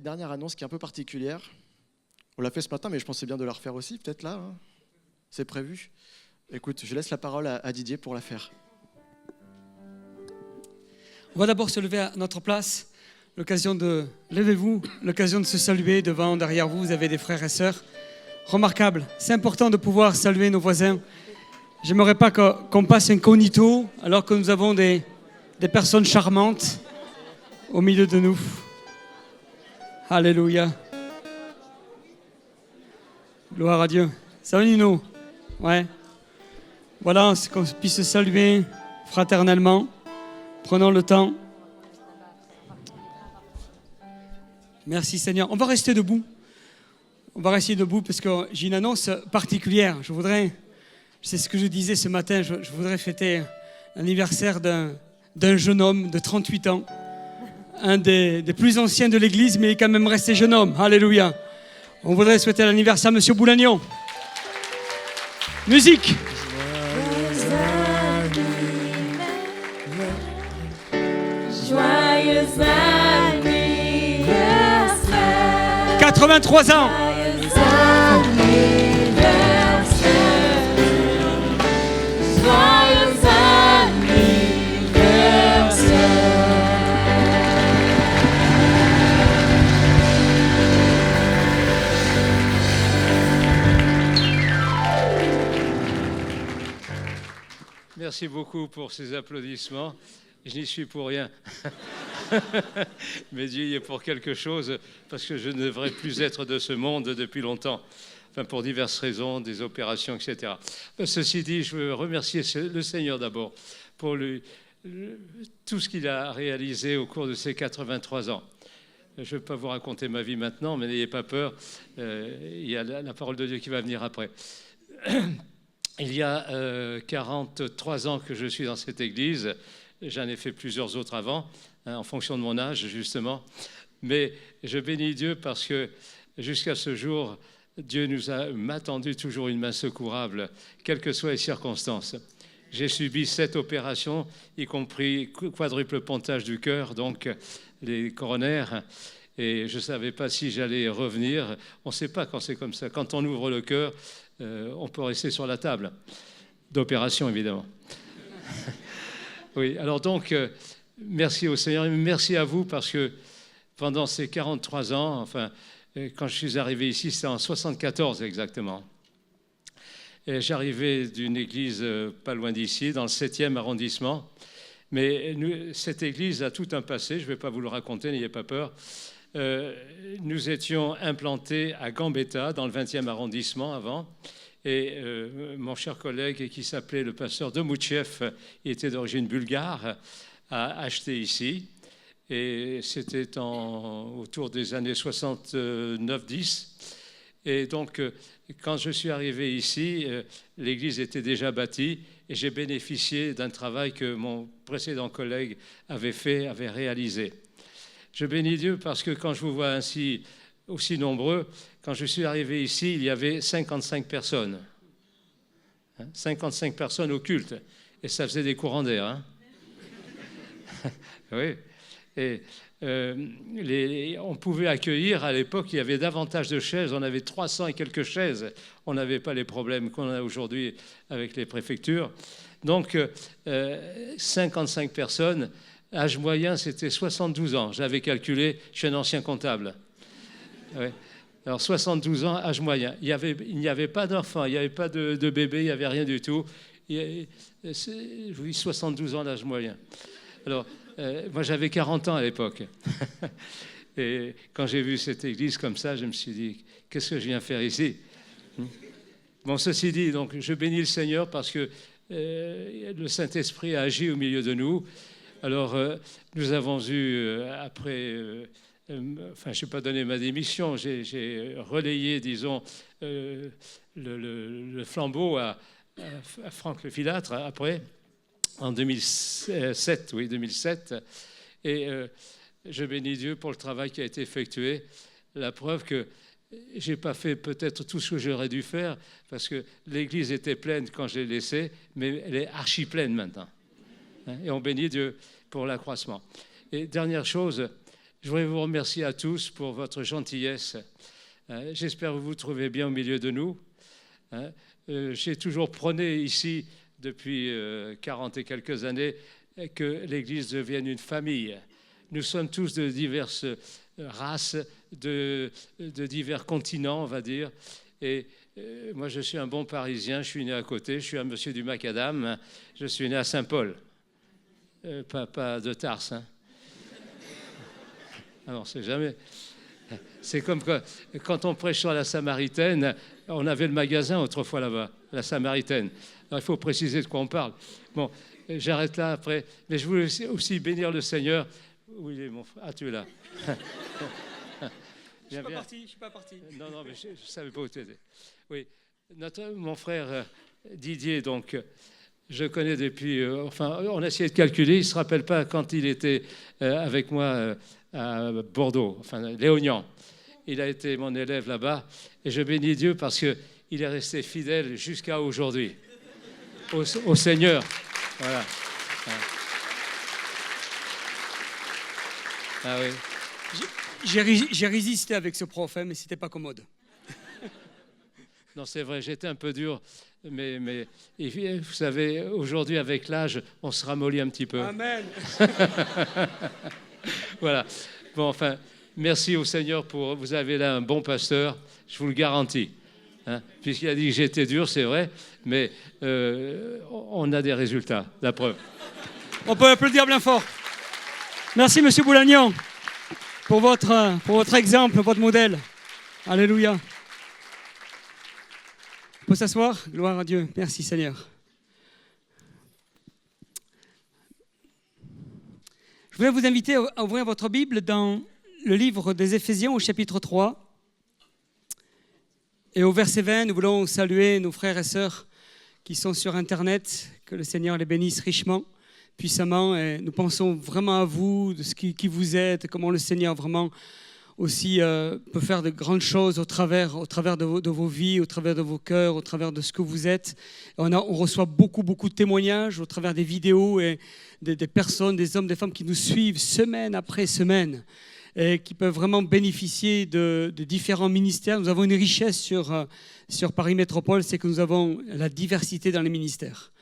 dernière annonce qui est un peu particulière. On l'a fait ce matin, mais je pensais bien de la refaire aussi, peut-être là. Hein. C'est prévu. Écoute, je laisse la parole à Didier pour la faire. On va d'abord se lever à notre place. Levez-vous, l'occasion de se saluer devant, derrière vous, vous avez des frères et sœurs. Remarquable, c'est important de pouvoir saluer nos voisins. J'aimerais pas qu'on passe incognito alors que nous avons des personnes charmantes au milieu de nous. Alléluia. Gloire à Dieu. Ça va, Nino? Ouais. Voilà, c'est qu'on puisse se saluer fraternellement. Prenons le temps. Merci Seigneur. On va rester debout. On va rester debout parce que j'ai une annonce particulière. C'est ce que je disais ce matin, je voudrais fêter l'anniversaire d'un jeune homme de 38 ans. Un des plus anciens de l'église, mais il est quand même resté jeune homme. Alléluia. On voudrait souhaiter l'anniversaire à Monsieur Boulagnon. Musique. 83 ans. Merci beaucoup pour ces applaudissements. Je n'y suis pour rien. Mais Dieu y est pour quelque chose, parce que je ne devrais plus être de ce monde depuis longtemps. Enfin, pour diverses raisons, des opérations, etc. Ceci dit, je veux remercier le Seigneur d'abord pour tout ce qu'il a réalisé au cours de ces 83 ans. Je ne vais pas vous raconter ma vie maintenant, mais n'ayez pas peur. Il y a la parole de Dieu qui va venir après. Il y a 43 ans que je suis dans cette église. J'en ai fait plusieurs autres avant, en fonction de mon âge, justement. Mais je bénis Dieu parce que jusqu'à ce jour, Dieu m'a tendu toujours une main secourable, quelles que soient les circonstances. J'ai subi 7 opérations, y compris quadruple pontage du cœur, donc les coronaires. Et je ne savais pas si j'allais revenir. On ne sait pas quand c'est comme ça. Quand on ouvre le cœur, on peut rester sur la table. D'opération, évidemment. Oui, alors donc, merci au Seigneur et merci à vous parce que pendant ces 43 ans, enfin, quand je suis arrivé ici, c'était en 74 exactement. Et j'arrivais d'une église pas loin d'ici, dans le 7e arrondissement. Mais cette église a tout un passé, je ne vais pas vous le raconter, n'ayez pas peur. Nous étions implantés à Gambetta, dans le 20e arrondissement avant. Et mon cher collègue qui s'appelait le pasteur Domoutchev, il était d'origine bulgare, a acheté ici. Et c'était autour des années 69-10. Et donc, quand je suis arrivé ici, l'église était déjà bâtie et j'ai bénéficié d'un travail que mon précédent collègue avait réalisé. Je bénis Dieu parce que quand je vous vois ainsi aussi nombreux, quand je suis arrivé ici, il y avait 55 personnes. 55 personnes au culte. Et ça faisait des courants d'air. Hein. Oui. Et on pouvait accueillir, à l'époque, il y avait davantage de chaises. On avait 300 et quelques chaises. On n'avait pas les problèmes qu'on a aujourd'hui avec les préfectures. Donc, 55 personnes. Âge moyen, c'était 72 ans. J'avais calculé, je suis un ancien comptable. Oui. Alors, 72 ans, âge moyen. Il n'y avait pas d'enfants, il n'y avait pas de bébé, il n'y avait rien du tout. Je vous dis 72 ans, l'âge moyen. Alors, moi, j'avais 40 ans à l'époque. Et quand j'ai vu cette église comme ça, je me suis dit, qu'est-ce que je viens faire ici? Bon, ceci dit, donc, je bénis le Seigneur parce que le Saint-Esprit a agi au milieu de nous. Alors, nous avons eu, après... enfin, je n'ai pas donné ma démission, j'ai relayé, disons, le flambeau à Franck Le Filâtre, après, en 2007, oui, 2007. Et je bénis Dieu pour le travail qui a été effectué. La preuve que je n'ai pas fait peut-être tout ce que j'aurais dû faire, parce que l'église était pleine quand je l'ai laissée, mais elle est archi pleine maintenant. Et on bénit Dieu pour l'accroissement. Et dernière chose, Je voudrais vous remercier à tous pour votre gentillesse. J'espère que vous vous trouvez bien au milieu de nous. J'ai toujours prôné ici, depuis 40 et quelques années, que l'Église devienne une famille. Nous sommes tous de diverses races, de divers continents, on va dire. Et moi, je suis un bon Parisien, je suis né à côté, je suis un monsieur du Macadam, je suis né à Saint-Paul, pas de Tarse. Hein. Alors, c'est jamais... C'est comme quand on prêche sur la Samaritaine, on avait le magasin autrefois là-bas, la Samaritaine. Alors, il faut préciser de quoi on parle. Bon, j'arrête là après, mais je voulais aussi bénir le Seigneur. Où il est mon frère? Ah, tu es là. Je ne suis pas parti. Non, mais je ne savais pas où tu étais. Oui, mon frère Didier, donc, je connais depuis... on a essayé de calculer, il ne se rappelle pas quand il était avec moi à Bordeaux, Léognan. Il a été mon élève là-bas, et je bénis Dieu parce qu'il est resté fidèle jusqu'à aujourd'hui, au Seigneur. Voilà. Ah oui. J'ai résisté avec ce prof, mais ce n'était pas commode. Non, c'est vrai, j'étais un peu dur, mais vous savez, aujourd'hui, avec l'âge, on se ramollit un petit peu. Amen. Voilà. Bon, merci au Seigneur pour... Vous avez là un bon pasteur, je vous le garantis. Hein, puisqu'il a dit que j'étais dur, c'est vrai, mais on a des résultats, la preuve. On peut applaudir bien fort. Merci, Monsieur Boulagnon, pour votre exemple, votre modèle. Alléluia. On peut s'asseoir? Gloire à Dieu. Merci, Seigneur. Je voulais vous inviter à ouvrir votre Bible dans le livre des Éphésiens au chapitre 3. Et au verset 20, nous voulons saluer nos frères et sœurs qui sont sur Internet. Que le Seigneur les bénisse richement, puissamment. Et nous pensons vraiment à vous, de qui vous êtes, comment le Seigneur vraiment aussi peut faire de grandes choses au travers de vos vies, au travers de vos cœurs, au travers de ce que vous êtes. On reçoit beaucoup de témoignages au travers des vidéos et des personnes, des hommes, des femmes qui nous suivent semaine après semaine et qui peuvent vraiment bénéficier de différents ministères. Nous avons une richesse sur Paris Métropole, c'est que nous avons la diversité dans les ministères.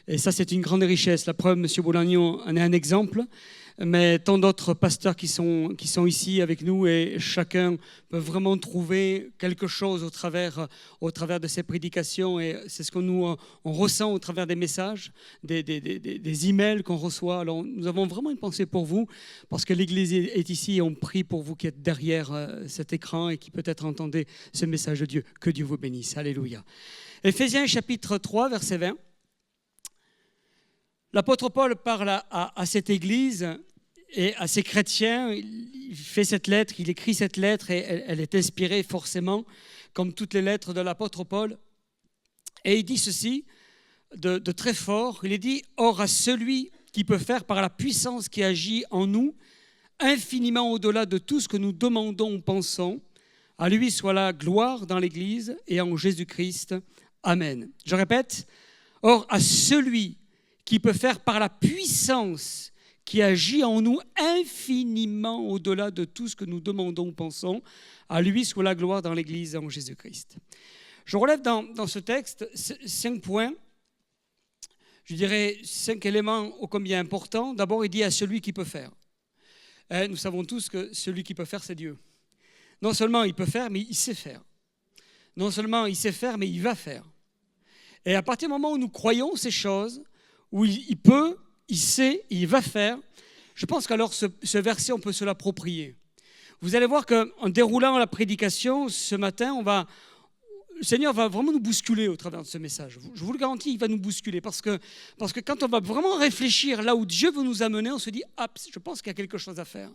Et ça, c'est une grande richesse. La preuve, M. Boulagnon en est un exemple, mais tant d'autres pasteurs qui sont ici avec nous et chacun peut vraiment trouver quelque chose au travers de ces prédications. Et c'est ce que on ressent au travers des messages, des emails qu'on reçoit. Alors, nous avons vraiment une pensée pour vous parce que l'Église est ici et on prie pour vous qui êtes derrière cet écran et qui peut-être entendez ce message de Dieu. Que Dieu vous bénisse. Alléluia. Éphésiens chapitre 3, verset 20. L'apôtre Paul parle à cette église et à ces chrétiens. Il fait cette lettre, il écrit cette lettre et elle est inspirée forcément, comme toutes les lettres de l'apôtre Paul. Et il dit ceci de très fort. Il est dit « Or à celui qui peut faire par la puissance qui agit en nous, infiniment au-delà de tout ce que nous demandons ou pensons, à lui soit la gloire dans l'Église et en Jésus-Christ. Amen. » Je répète, « Or à celui qui peut faire par la puissance qui agit en nous infiniment au-delà de tout ce que nous demandons ou pensons, à lui soit la gloire dans l'Église en Jésus-Christ. » Je relève dans ce texte 5 points, je dirais 5 éléments ô combien importants. D'abord, il dit à celui qui peut faire. Nous savons tous que celui qui peut faire, c'est Dieu. Non seulement il peut faire, mais il sait faire. Non seulement il sait faire, mais il va faire. Et à partir du moment où nous croyons ces choses, où il peut, il sait, il va faire, je pense qu'alors ce verset, on peut se l'approprier. Vous allez voir qu'en déroulant la prédication ce matin, le Seigneur va vraiment nous bousculer au travers de ce message. Je vous le garantis, il va nous bousculer parce que quand on va vraiment réfléchir là où Dieu veut nous amener, on se dit « Ah, je pense qu'il y a quelque chose à faire ».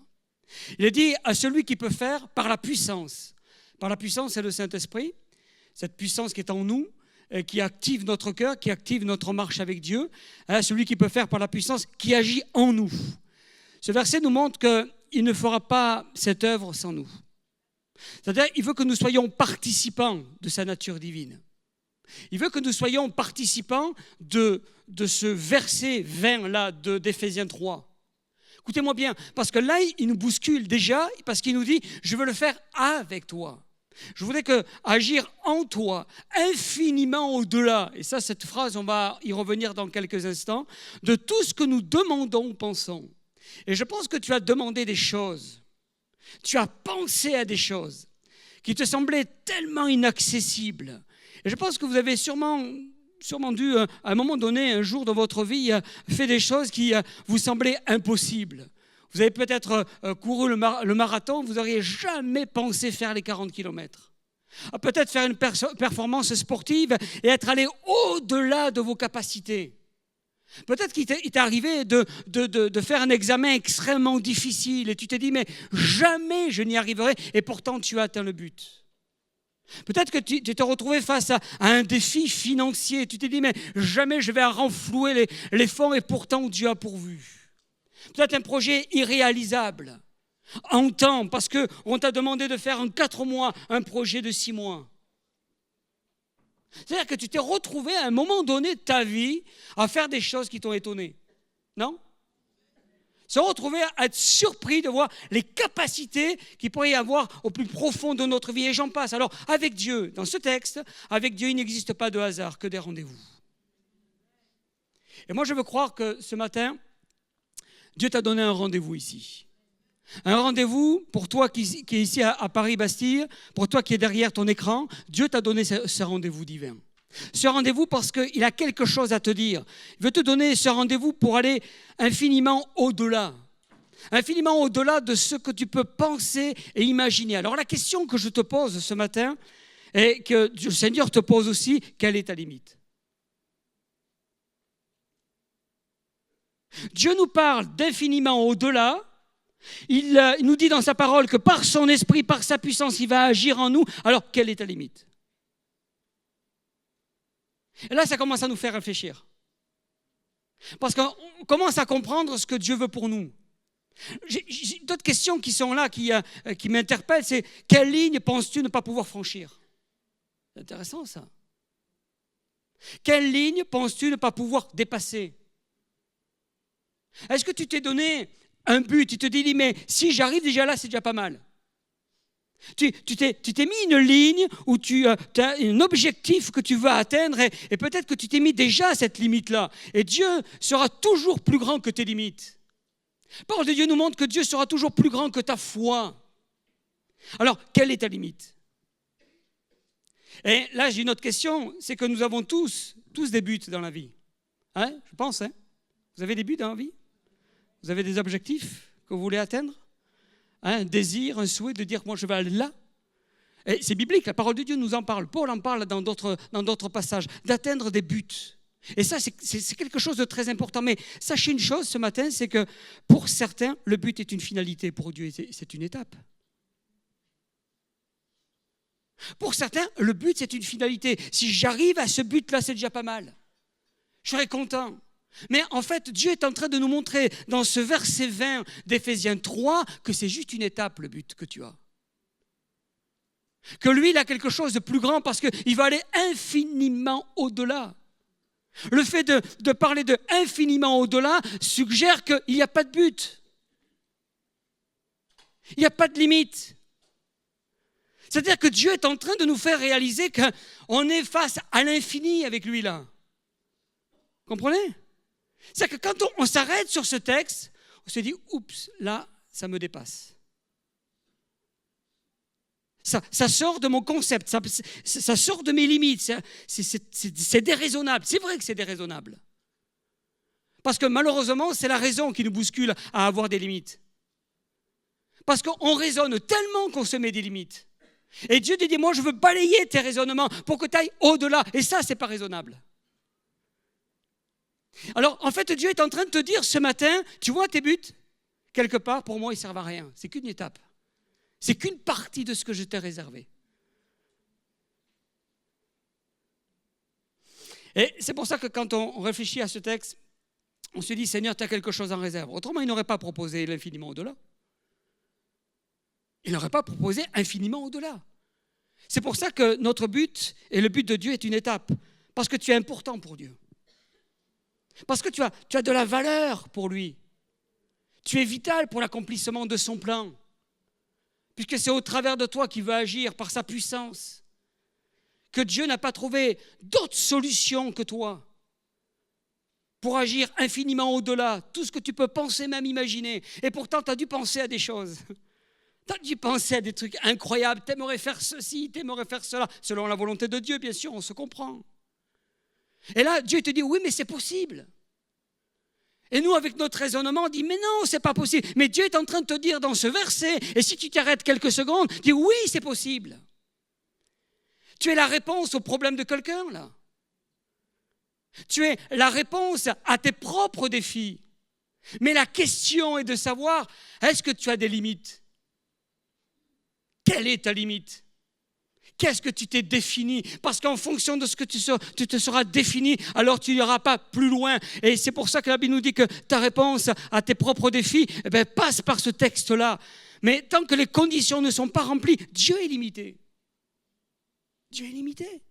Il est dit à celui qui peut faire par la puissance. Par la puissance, c'est le Saint-Esprit, cette puissance qui est en nous, qui active notre cœur, qui active notre marche avec Dieu, celui qui peut faire par la puissance qui agit en nous. Ce verset nous montre qu'il ne fera pas cette œuvre sans nous. C'est-à-dire qu'il veut que nous soyons participants de sa nature divine. Il veut que nous soyons participants de ce verset 20 là d'Éphésiens 3. Écoutez-moi bien, parce que là, il nous bouscule déjà, parce qu'il nous dit, je veux le faire avec toi. Je voudrais agir en toi, infiniment au-delà, et ça, cette phrase, on va y revenir dans quelques instants, de tout ce que nous demandons ou pensons. Et je pense que tu as demandé des choses, tu as pensé à des choses qui te semblaient tellement inaccessibles. Et je pense que vous avez sûrement dû, à un moment donné, un jour dans votre vie, faire des choses qui vous semblaient impossibles. Vous avez peut-être couru le marathon, vous n'auriez jamais pensé faire les 40 km. Peut-être faire une performance sportive et être allé au-delà de vos capacités. Peut-être qu'il t'est arrivé de faire un examen extrêmement difficile et tu t'es dit, mais jamais je n'y arriverai, et pourtant tu as atteint le but. Peut-être que tu t'es retrouvé face à un défi financier, tu t'es dit, mais jamais je vais renflouer les fonds, et pourtant Dieu a pourvu. Peut-être un projet irréalisable en temps, parce qu'on t'a demandé de faire en 4 mois un projet de 6 mois. C'est-à-dire que tu t'es retrouvé à un moment donné de ta vie à faire des choses qui t'ont étonné. Non ? Se retrouver à être surpris de voir les capacités qu'il pourrait y avoir au plus profond de notre vie, et j'en passe. Alors, avec Dieu, dans ce texte, avec Dieu, il n'existe pas de hasard, que des rendez-vous. Et moi, je veux croire que ce matin, Dieu t'a donné un rendez-vous ici. Un rendez-vous pour toi qui est ici à Paris-Bastille, pour toi qui es derrière ton écran. Dieu t'a donné ce rendez-vous divin. Ce rendez-vous parce qu'il a quelque chose à te dire. Il veut te donner ce rendez-vous pour aller infiniment au-delà. Infiniment au-delà de ce que tu peux penser et imaginer. Alors la question que je te pose ce matin, et que le Seigneur te pose aussi, quelle est ta limite ? Dieu nous parle d'infiniment au-delà. Il nous dit dans sa parole que par son esprit, par sa puissance, il va agir en nous. Alors, quelle est ta limite ? Et là, ça commence à nous faire réfléchir. Parce qu'on commence à comprendre ce que Dieu veut pour nous. J'ai d'autres questions qui sont là, qui m'interpellent. C'est, quelle ligne penses-tu ne pas pouvoir franchir ? C'est intéressant, ça. Quelle ligne penses-tu ne pas pouvoir dépasser ? Est-ce que tu t'es donné un but ? Tu te dis, mais si j'arrive déjà là, c'est déjà pas mal. Tu t'es mis une ligne où tu as un objectif que tu veux atteindre et peut-être que tu t'es mis déjà à cette limite-là. Et Dieu sera toujours plus grand que tes limites. La parole de Dieu nous montre que Dieu sera toujours plus grand que ta foi. Alors, quelle est ta limite ? Et là, j'ai une autre question, c'est que nous avons tous des buts dans la vie. Hein ? Je pense, hein ? Vous avez des buts dans la vie ? Vous avez des objectifs que vous voulez atteindre ? Un désir, un souhait de dire moi je vais aller là. Et c'est biblique, la parole de Dieu nous en parle. Paul en parle dans d'autres passages, d'atteindre des buts. Et ça, c'est quelque chose de très important. Mais sachez une chose ce matin, c'est que pour certains, le but est une finalité. Pour Dieu, c'est une étape. Pour certains, le but, c'est une finalité. Si j'arrive à ce but-là, c'est déjà pas mal. Je serai content. Mais en fait, Dieu est en train de nous montrer dans ce verset 20 d'Éphésiens 3 que c'est juste une étape, le but que tu as. Que lui, il a quelque chose de plus grand parce qu'il va aller infiniment au-delà. Le fait de parler de infiniment au-delà suggère qu'il n'y a pas de but. Il n'y a pas de limite. C'est-à-dire que Dieu est en train de nous faire réaliser qu'on est face à l'infini avec lui là. Comprenez ? C'est-à-dire que quand on s'arrête sur ce texte, on se dit, oups, là, ça me dépasse. Ça sort de mon concept, ça sort de mes limites, c'est déraisonnable. C'est vrai que c'est déraisonnable. Parce que malheureusement, c'est la raison qui nous bouscule à avoir des limites. Parce qu'on raisonne tellement qu'on se met des limites. Et Dieu te dit, moi je veux balayer tes raisonnements pour que tu ailles au-delà. Et ça, c'est pas raisonnable. Alors, en fait, Dieu est en train de te dire ce matin, tu vois tes buts, quelque part, pour moi, ils ne servent à rien. C'est qu'une étape. C'est qu'une partie de ce que je t'ai réservé. Et c'est pour ça que quand on réfléchit à ce texte, on se dit, Seigneur, tu as quelque chose en réserve. Autrement, il n'aurait pas proposé l'infiniment au-delà. Il n'aurait pas proposé infiniment au-delà. C'est pour ça que notre but et le but de Dieu est une étape. Parce que tu es important pour Dieu. Parce que tu as de la valeur pour lui. Tu es vital pour l'accomplissement de son plan, puisque c'est au travers de toi qu'il veut agir par sa puissance, que Dieu n'a pas trouvé d'autre solution que toi pour agir infiniment au-delà, tout ce que tu peux penser, même imaginer. Et pourtant, tu as dû penser à des choses. Tu as dû penser à des trucs incroyables. Tu aimerais faire ceci, tu aimerais faire cela, selon la volonté de Dieu, bien sûr, on se comprend. Et là, Dieu te dit, oui, mais c'est possible. Et nous, avec notre raisonnement, on dit, mais non, c'est pas possible. Mais Dieu est en train de te dire dans ce verset, et si tu t'arrêtes quelques secondes, dis, oui, c'est possible. Tu es la réponse au problème de quelqu'un, là. Tu es la réponse à tes propres défis. Mais la question est de savoir, est-ce que tu as des limites? Quelle est ta limite? Qu'est-ce que tu t'es défini? Parce qu'en fonction de ce que tu te seras défini, alors tu n'iras pas plus loin. Et c'est pour ça que la Bible nous dit que ta réponse à tes propres défis passe par ce texte-là. Mais tant que les conditions ne sont pas remplies, Dieu est limité. Dieu est limité.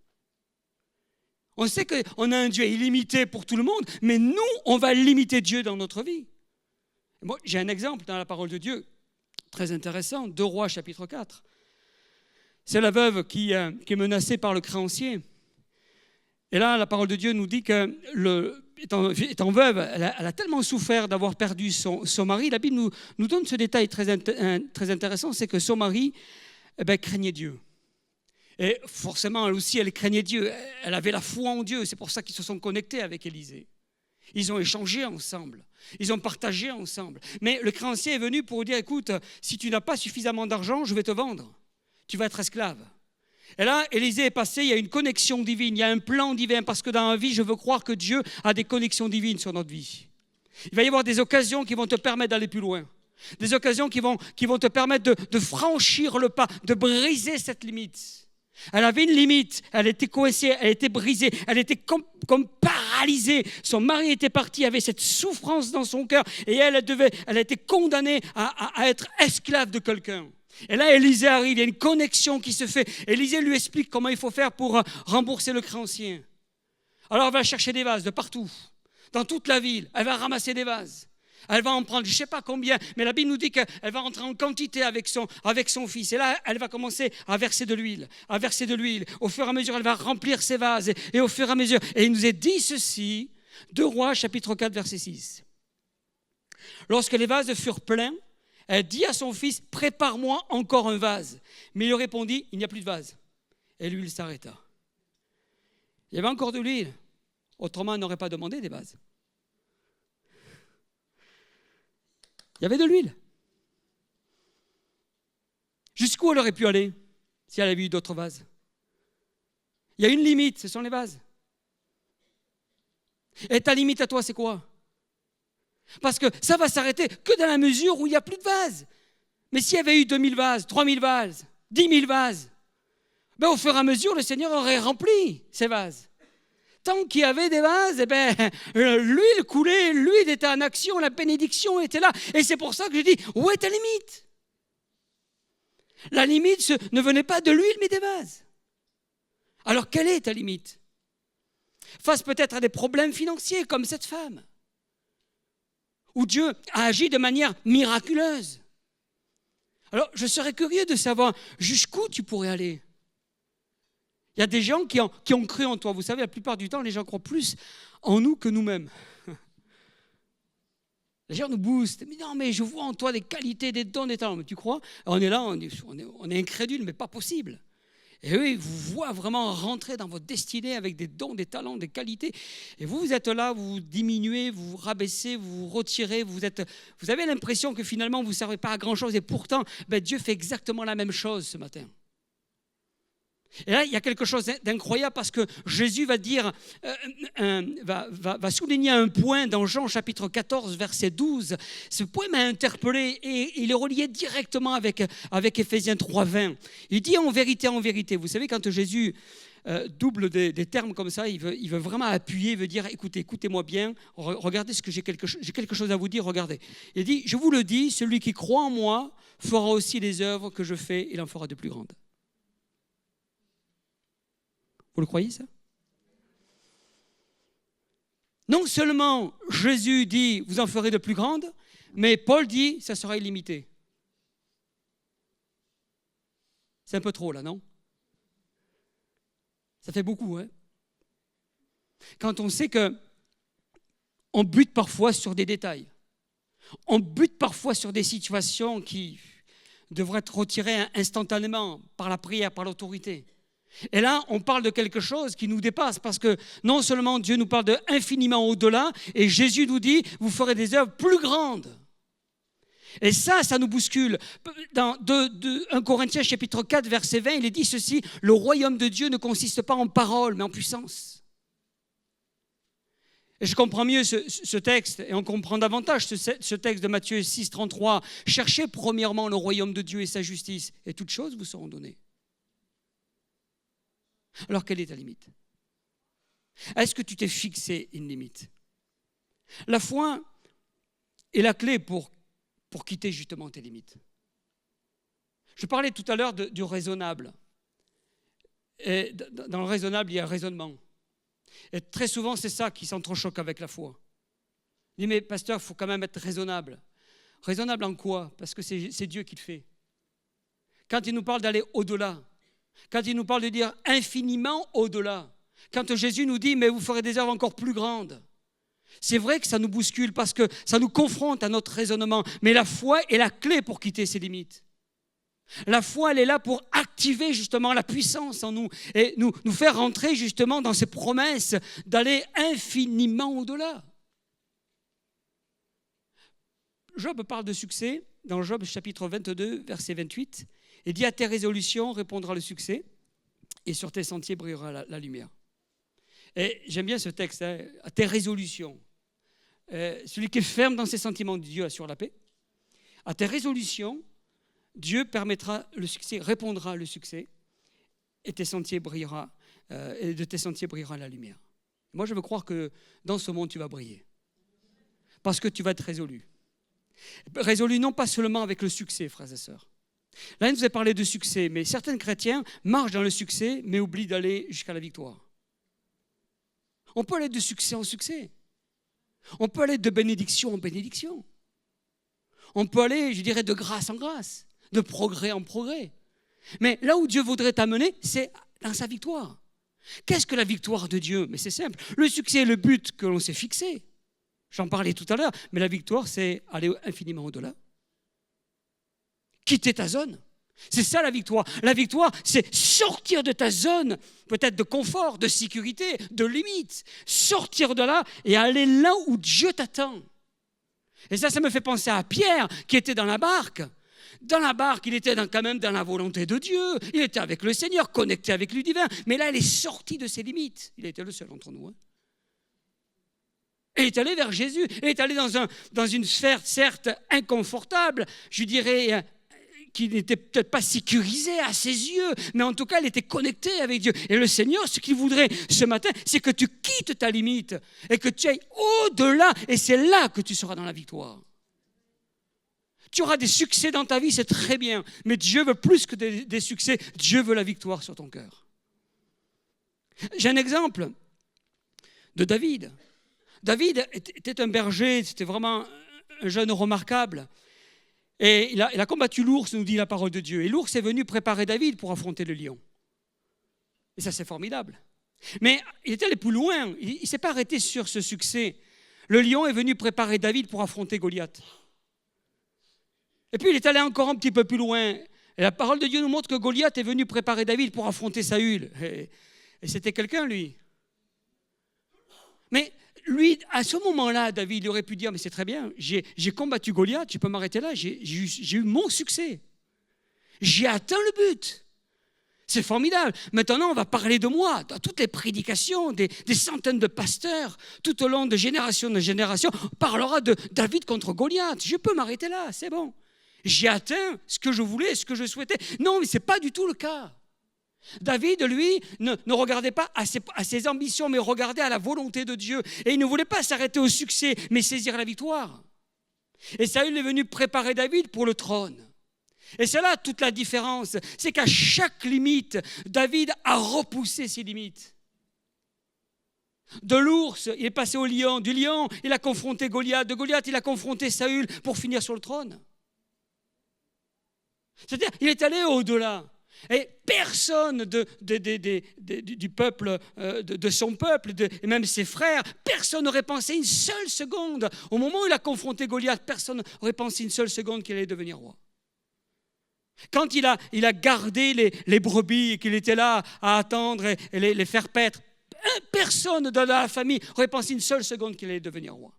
On sait qu'on a un Dieu illimité pour tout le monde, mais nous, on va limiter Dieu dans notre vie. Moi, j'ai un exemple dans la parole de Dieu, très intéressant, 2 Rois, chapitre 4. C'est la veuve qui est menacée par le créancier. Et là, la parole de Dieu nous dit que, étant veuve, elle a tellement souffert d'avoir perdu son mari. La Bible nous donne ce détail très intéressant, c'est que son mari craignait Dieu. Et forcément, elle aussi, elle craignait Dieu. Elle avait la foi en Dieu. C'est pour ça qu'ils se sont connectés avec Élisée. Ils ont échangé ensemble. Ils ont partagé ensemble. Mais le créancier est venu pour dire, écoute, si tu n'as pas suffisamment d'argent, je vais te vendre. Tu vas être esclave. Et là, Élisée est passé, il y a une connexion divine, il y a un plan divin, parce que dans la vie, je veux croire que Dieu a des connexions divines sur notre vie. Il va y avoir des occasions qui vont te permettre d'aller plus loin. Des occasions qui vont te permettre de franchir le pas, de briser cette limite. Elle avait une limite, elle était coincée, elle était brisée, elle était comme paralysée. Son mari était parti, avait cette souffrance dans son cœur et elle était condamnée à être esclave de quelqu'un. Et là, Élisée arrive, il y a une connexion qui se fait. Élisée lui explique comment il faut faire pour rembourser le créancier. Alors elle va chercher des vases de partout, dans toute la ville, elle va ramasser des vases. Elle va en prendre, je ne sais pas combien, mais la Bible nous dit qu'elle va rentrer en quantité avec son fils. Et là, elle va commencer à verser de l'huile, Au fur et à mesure, elle va remplir ses vases. Et au fur et à mesure, et il nous est dit ceci, 2 Rois, chapitre 4, verset 6. Lorsque les vases furent pleins, elle dit à son fils, prépare-moi encore un vase. Mais il lui répondit, il n'y a plus de vase. Et l'huile s'arrêta. Il y avait encore de l'huile. Autrement, elle n'aurait pas demandé des vases. Il y avait de l'huile. Jusqu'où elle aurait pu aller si elle avait eu d'autres vases? Il y a une limite, ce sont les vases. Et ta limite à toi, c'est quoi? Parce que ça va s'arrêter que dans la mesure où il n'y a plus de vases. Mais s'il y avait eu 2000 vases, 3000 vases, 10 000 vases, au fur et à mesure, le Seigneur aurait rempli ces vases. Tant qu'il y avait des vases, l'huile coulait, l'huile était en action, la bénédiction était là. Et c'est pour ça que je dis, où est ta limite? La limite ne venait pas de l'huile, mais des vases. Alors, quelle est ta limite? Face peut-être à des problèmes financiers, comme cette femme, où Dieu a agi de manière miraculeuse. Alors, je serais curieux de savoir jusqu'où tu pourrais aller. Il y a des gens qui ont cru en toi. Vous savez, la plupart du temps, les gens croient plus en nous que nous-mêmes. Les gens nous boostent. Mais non, mais je vois en toi des qualités, des dons, des talents. Mais tu crois? On est là, on est incrédule, mais pas possible. Et eux, ils vous voient vraiment rentrer dans votre destinée avec des dons, des talents, des qualités. Et vous êtes là, vous diminuez, vous vous rabaissez, vous vous retirez. Vous avez l'impression que finalement, vous ne servez pas à grand-chose. Et pourtant, Dieu fait exactement la même chose ce matin. Et là, il y a quelque chose d'incroyable parce que Jésus va dire, va souligner un point dans Jean chapitre 14, verset 12. Ce point m'a interpellé et il est relié directement avec Éphésiens 3, 20. Il dit en vérité, vous savez, quand Jésus double des termes comme ça, il veut vraiment appuyer, il veut dire, écoutez-moi bien, regardez j'ai quelque chose à vous dire, regardez. Il dit, je vous le dis, celui qui croit en moi fera aussi les œuvres que je fais, il en fera de plus grandes. Vous le croyez, ça? Non seulement Jésus dit, vous en ferez de plus grandes, Mais Paul dit, ça sera illimité. C'est un peu trop là, non? Ça fait beaucoup, hein? Quand on sait que on bute parfois sur des détails, on bute parfois sur des situations qui devraient être retirées instantanément par la prière, par l'autorité. Et là, on parle de quelque chose qui nous dépasse parce que non seulement Dieu nous parle de infiniment au-delà, et Jésus nous dit, vous ferez des œuvres plus grandes. Et ça nous bouscule. Dans 1 Corinthiens chapitre 4, verset 20, il est dit ceci, le royaume de Dieu ne consiste pas en paroles, mais en puissance. Et je comprends mieux ce texte, et on comprend davantage ce texte de Matthieu 6, 33. Cherchez premièrement le royaume de Dieu et sa justice, et toutes choses vous seront données. Alors, quelle est ta limite? Est-ce que tu t'es fixé une limite? La foi est la clé pour quitter justement tes limites. Je parlais tout à l'heure du raisonnable. Et dans le raisonnable, il y a un raisonnement. Et très souvent, c'est ça qui s'entrechoque avec la foi. Il dit, mais pasteur, il faut quand même être raisonnable. Raisonnable en quoi? Parce que c'est Dieu qui le fait. Quand il nous parle d'aller au-delà, quand il nous parle de dire infiniment au-delà, quand Jésus nous dit, mais vous ferez des œuvres encore plus grandes, c'est vrai que ça nous bouscule parce que ça nous confronte à notre raisonnement. Mais la foi est la clé pour quitter ses limites. La foi, elle est là pour activer justement la puissance en nous et nous faire rentrer justement dans ces promesses d'aller infiniment au-delà. Job parle de succès dans Job chapitre 22, verset 28. Il dit, à tes résolutions répondra le succès et sur tes sentiers brillera la lumière. Et j'aime bien ce texte, hein, à tes résolutions. Celui qui est ferme dans ses sentiments, Dieu assure la paix. À tes résolutions, Dieu permettra le succès, répondra le succès et tes sentiers brillera, et de tes sentiers brillera la lumière. Moi, je veux croire que dans ce monde, tu vas briller. Parce que tu vas être résolu. Résolu non pas seulement avec le succès, frères et sœurs. Là, il nous a parlé de succès, mais certains chrétiens marchent dans le succès, mais oublient d'aller jusqu'à la victoire. On peut aller de succès en succès. On peut aller de bénédiction en bénédiction. On peut aller, je dirais, de grâce en grâce, de progrès en progrès. Mais là où Dieu voudrait t'amener, c'est dans sa victoire. Qu'est-ce que la victoire de Dieu? Mais c'est simple. Le succès est le but que l'on s'est fixé. J'en parlais tout à l'heure. Mais la victoire, c'est aller infiniment au-delà. Quitter ta zone. C'est ça la victoire. La victoire, c'est sortir de ta zone, peut-être de confort, de sécurité, de limite. Sortir de là et aller là où Dieu t'attend. Et ça me fait penser à Pierre qui était dans la barque. Dans la barque, il était quand même dans la volonté de Dieu. Il était avec le Seigneur, connecté avec lui divin. Mais là, il est sorti de ses limites. Il était le seul entre nous. Et il est allé vers Jésus. Il est allé dans une sphère, certes, inconfortable, je dirais, qui n'était peut-être pas sécurisée à ses yeux, mais en tout cas, il était connecté avec Dieu. Et le Seigneur, ce qu'il voudrait ce matin, c'est que tu quittes ta limite et que tu ailles au-delà. Et c'est là que tu seras dans la victoire. Tu auras des succès dans ta vie, c'est très bien. Mais Dieu veut plus que des succès. Dieu veut la victoire sur ton cœur. J'ai un exemple de David. David était un berger, c'était vraiment un jeune remarquable. Et il a combattu l'ours, nous dit la parole de Dieu. Et l'ours est venu préparer David pour affronter le lion. Et ça, c'est formidable. Mais il est allé plus loin. Il ne s'est pas arrêté sur ce succès. Le lion est venu préparer David pour affronter Goliath. Et puis, il est allé encore un petit peu plus loin. Et la parole de Dieu nous montre que Goliath est venu préparer David pour affronter Saül. Et c'était quelqu'un, lui. Mais lui, à ce moment-là, David, il aurait pu dire, mais c'est très bien, j'ai combattu Goliath, je peux m'arrêter là, j'ai eu mon succès. J'ai atteint le but. C'est formidable. Maintenant, on va parler de moi. Dans toutes les prédications, des centaines de pasteurs, tout au long de génération, on parlera de David contre Goliath. Je peux m'arrêter là, c'est bon. J'ai atteint ce que je voulais, ce que je souhaitais. Non, mais ce n'est pas du tout le cas. David, lui, ne regardait pas à ses ambitions, mais regardait à la volonté de Dieu. Et il ne voulait pas s'arrêter au succès, mais saisir la victoire. Et Saül est venu préparer David pour le trône. Et c'est là toute la différence. C'est qu'à chaque limite, David a repoussé ses limites. De l'ours, il est passé au lion. Du lion, il a confronté Goliath. De Goliath, il a confronté Saül pour finir sur le trône. C'est-à-dire, il est allé au-delà. Et personne du peuple, de son peuple, et même ses frères, personne n'aurait pensé une seule seconde. Au moment où il a confronté Goliath, personne n'aurait pensé une seule seconde qu'il allait devenir roi. Quand il a gardé les brebis et qu'il était là à attendre et les faire paître, personne de la famille n'aurait pensé une seule seconde qu'il allait devenir roi.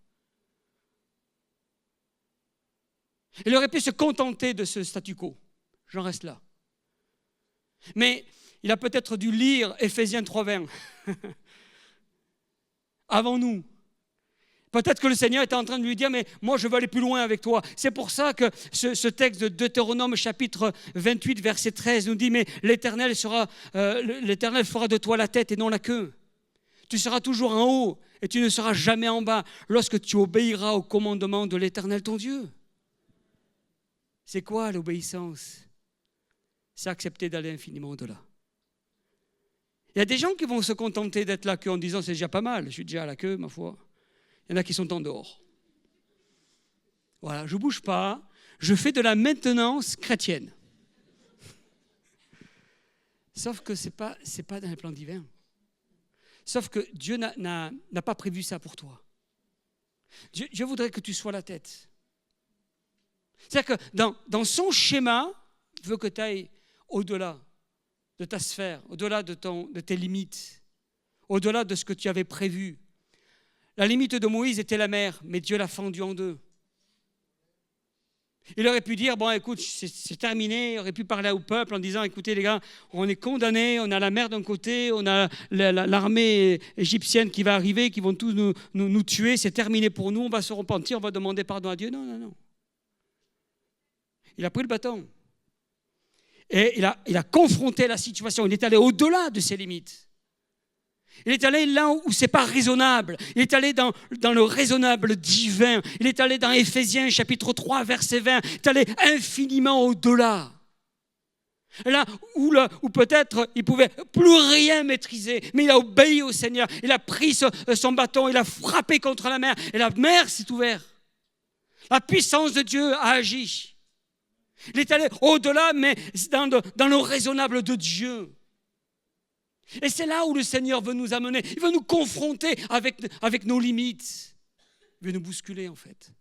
Il aurait pu se contenter de ce statu quo. J'en reste là. Mais il a peut-être dû lire Éphésiens 3:20 avant nous. Peut-être que le Seigneur était en train de lui dire, mais moi je veux aller plus loin avec toi. C'est pour ça que ce texte de Deutéronome chapitre 28 verset 13 nous dit, mais l'Éternel fera de toi la tête et non la queue. Tu seras toujours en haut et tu ne seras jamais en bas lorsque tu obéiras au commandement de l'Éternel ton Dieu. C'est quoi l'obéissance? C'est accepter d'aller infiniment au-delà. Il y a des gens qui vont se contenter d'être la queue en disant c'est déjà pas mal, je suis déjà à la queue, ma foi. Il y en a qui sont en dehors. Voilà, je ne bouge pas, je fais de la maintenance chrétienne. Sauf que ce n'est pas dans le plan divin. Sauf que Dieu n'a pas prévu ça pour toi. Dieu voudrait que tu sois la tête. C'est-à-dire que dans son schéma, il veut que tu ailles au-delà de ta sphère, au-delà de tes limites, au-delà de ce que tu avais prévu. La limite de Moïse était la mer, mais Dieu l'a fendue en deux. Il aurait pu dire, bon écoute, c'est terminé, il aurait pu parler au peuple en disant, écoutez les gars, on est condamnés, on a la mer d'un côté, on a l'armée égyptienne qui va arriver, qui vont tous nous tuer, c'est terminé pour nous, on va se repentir, on va demander pardon à Dieu. Non. Il a pris le bâton. Et il a confronté la situation, il est allé au-delà de ses limites. Il est allé là où ce n'est pas raisonnable. Il est allé dans le raisonnable divin. Il est allé dans Éphésiens chapitre 3 verset 20. Il est allé infiniment au-delà. Là où peut-être il ne pouvait plus rien maîtriser, mais il a obéi au Seigneur. Il a pris son bâton, il a frappé contre la mer et la mer s'est ouverte. La puissance de Dieu a agi. Il est allé au-delà, mais dans le raisonnable de Dieu. Et c'est là où le Seigneur veut nous amener. Il veut nous confronter avec nos limites. Il veut nous bousculer, en fait.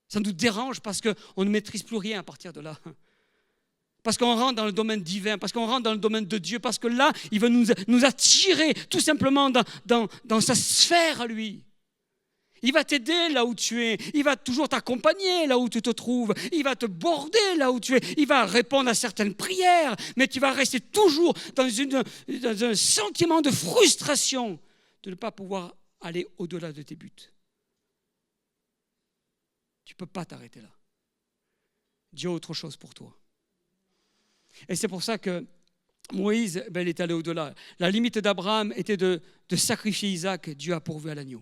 Ça nous dérange parce qu'on ne maîtrise plus rien à partir de là. Parce qu'on rentre dans le domaine divin, parce qu'on rentre dans le domaine de Dieu, parce que là, il veut nous attirer tout simplement dans sa sphère à lui. Il va t'aider là où tu es. Il va toujours t'accompagner là où tu te trouves. Il va te border là où tu es. Il va répondre à certaines prières. Mais tu vas rester toujours dans un sentiment de frustration de ne pas pouvoir aller au-delà de tes buts. Tu ne peux pas t'arrêter là. Dieu a autre chose pour toi. Et c'est pour ça que Moïse, il est allé au-delà. La limite d'Abraham était de sacrifier Isaac. Dieu a pourvu à l'agneau.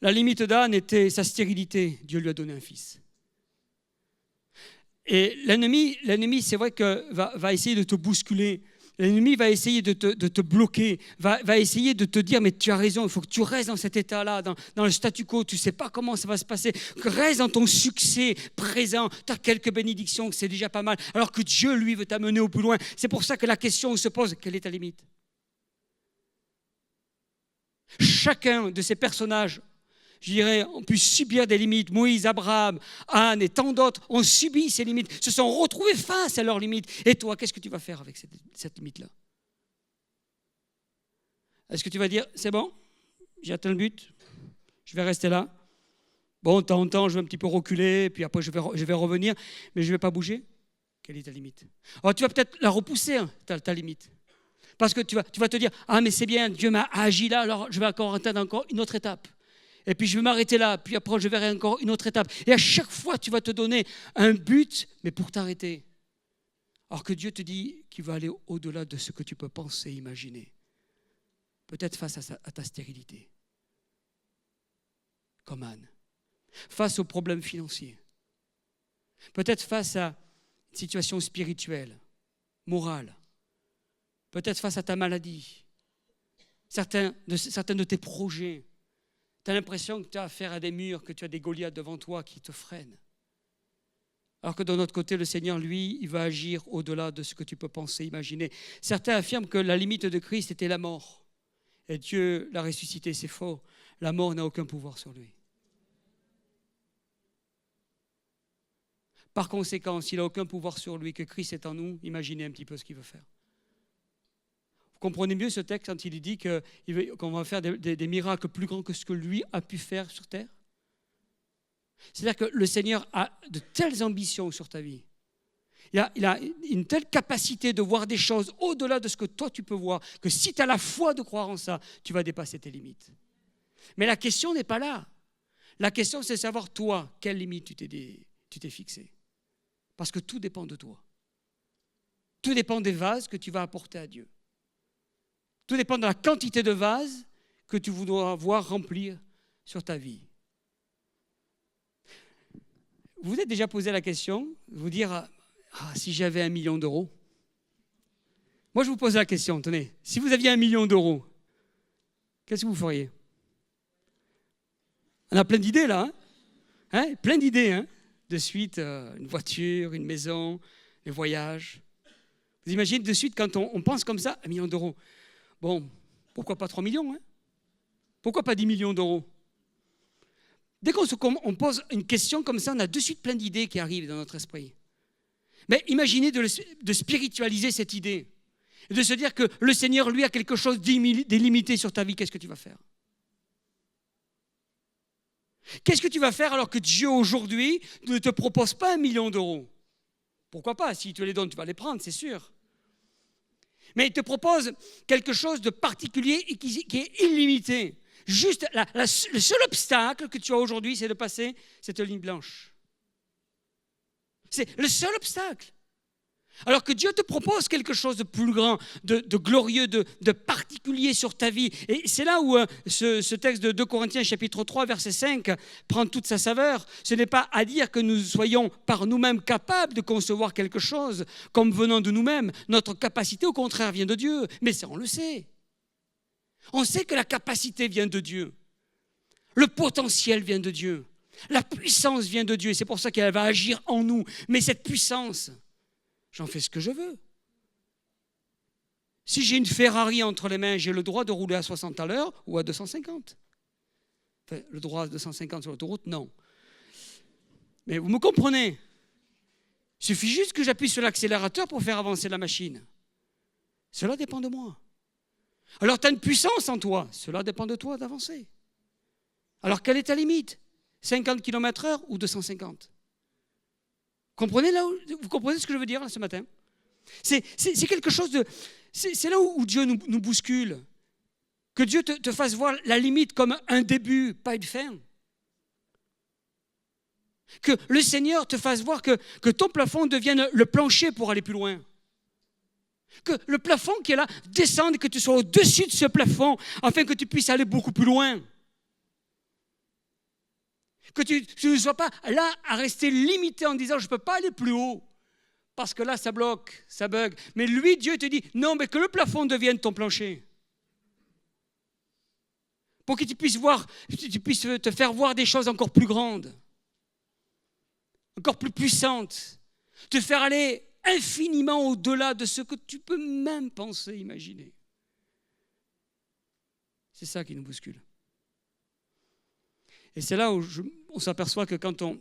La limite d'Anne était sa stérilité. Dieu lui a donné un fils. Et l'ennemi, c'est vrai que va essayer de te bousculer. L'ennemi va essayer de te bloquer, va essayer de te dire, mais tu as raison, il faut que tu restes dans cet état-là, dans le statu quo, tu ne sais pas comment ça va se passer. Reste dans ton succès présent, tu as quelques bénédictions, c'est déjà pas mal, alors que Dieu, lui, veut t'amener au plus loin. C'est pour ça que la question se pose, quelle est ta limite? Chacun de ces personnages, je dirais, ont pu subir des limites. Moïse, Abraham, Anne et tant d'autres ont subi ces limites, se sont retrouvés face à leurs limites. Et toi, qu'est-ce que tu vas faire avec cette limite-là? Est-ce que tu vas dire, c'est bon, j'ai atteint le but, je vais rester là. Bon, de temps en temps, je vais un petit peu reculer, puis après, je vais revenir, mais je ne vais pas bouger. Quelle est ta limite? Alors, tu vas peut-être la repousser, hein, ta limite. Parce que tu vas te dire, ah, mais c'est bien, Dieu m'a agi là, alors je vais encore atteindre encore une autre étape. Et puis je vais m'arrêter là, puis après je verrai encore une autre étape. Et à chaque fois, tu vas te donner un but, mais pour t'arrêter. Alors que Dieu te dit qu'il va aller au-delà de ce que tu peux penser, imaginer. Peut-être face à ta stérilité. Comme Anne. Face aux problèmes financiers. Peut-être face à une situation spirituelle, morale. Peut-être face à ta maladie. certains de tes projets. Tu as l'impression que tu as affaire à des murs, que tu as des Goliaths devant toi qui te freinent. Alors que de notre côté, le Seigneur, lui, il va agir au-delà de ce que tu peux penser, imaginer. Certains affirment que la limite de Christ était la mort. Et Dieu l'a ressuscité, c'est faux. La mort n'a aucun pouvoir sur lui. Par conséquent, s'il n'a aucun pouvoir sur lui, que Christ est en nous, imaginez un petit peu ce qu'il veut faire. Vous comprenez mieux ce texte quand il dit qu'on va faire des miracles plus grands que ce que lui a pu faire sur terre? C'est-à-dire que le Seigneur a de telles ambitions sur ta vie. Il a une telle capacité de voir des choses au-delà de ce que toi tu peux voir, que si tu as la foi de croire en ça, tu vas dépasser tes limites. Mais la question n'est pas là. La question, c'est de savoir, toi, quelle limite tu t'es fixé. Parce que tout dépend de toi. Tout dépend des vases que tu vas apporter à Dieu. Tout dépend de la quantité de vases que tu voudras voir remplir sur ta vie. Vous vous êtes déjà posé la question de vous dire, si j'avais 1 million d'euros. Moi, je vous pose la question, tenez, si vous aviez 1 million d'euros, qu'est-ce que vous feriez? On a plein d'idées là, plein d'idées, de suite, une voiture, une maison, les voyages. Vous imaginez de suite quand on pense comme ça, 1 million d'euros. Bon, pourquoi pas 3 millions? Pourquoi pas 10 millions d'euros? Dès qu'on pose une question comme ça, on a de suite plein d'idées qui arrivent dans notre esprit. Mais imaginez de spiritualiser cette idée et de se dire que le Seigneur, lui, a quelque chose d'illimité sur ta vie. Qu'est-ce que tu vas faire? Qu'est-ce que tu vas faire alors que Dieu, aujourd'hui, ne te propose pas 1 million d'euros? Pourquoi pas? S'il te les donne, tu vas les prendre, c'est sûr. Mais il te propose quelque chose de particulier et qui est illimité. Juste, le seul obstacle que tu as aujourd'hui, c'est de passer cette ligne blanche. C'est le seul obstacle. Alors que Dieu te propose quelque chose de plus grand, de glorieux, de particulier sur ta vie. Et c'est là où ce texte de 2 Corinthiens chapitre 3, verset 5 prend toute sa saveur. Ce n'est pas à dire que nous soyons par nous-mêmes capables de concevoir quelque chose comme venant de nous-mêmes. Notre capacité, au contraire, vient de Dieu. Mais ça, on le sait. On sait que la capacité vient de Dieu. Le potentiel vient de Dieu. La puissance vient de Dieu. Et c'est pour ça qu'elle va agir en nous. Mais cette puissance, j'en fais ce que je veux. Si j'ai une Ferrari entre les mains, j'ai le droit de rouler à 60 à l'heure ou à 250. Enfin, le droit à 250 sur l'autoroute, non. Mais vous me comprenez. Il suffit juste que j'appuie sur l'accélérateur pour faire avancer la machine. Cela dépend de moi. Alors tu as une puissance en toi, cela dépend de toi d'avancer. Alors quelle est ta limite? 50 km/h ou 250? Vous comprenez ce que je veux dire là, ce matin? C'est quelque chose de... C'est là où Dieu nous bouscule. Que Dieu te fasse voir la limite comme un début, pas une fin. Que le Seigneur te fasse voir que ton plafond devienne le plancher pour aller plus loin. Que le plafond qui est là descende, que tu sois au-dessus de ce plafond afin que tu puisses aller beaucoup plus loin. Que tu ne sois pas là à rester limité en disant je ne peux pas aller plus haut parce que là ça bloque, ça bug. Mais lui, Dieu te dit non, mais que le plafond devienne ton plancher. Pour que tu puisses te faire voir des choses encore plus grandes, encore plus puissantes, te faire aller infiniment au-delà de ce que tu peux même penser, imaginer. C'est ça qui nous bouscule. Et c'est là où on s'aperçoit que quand on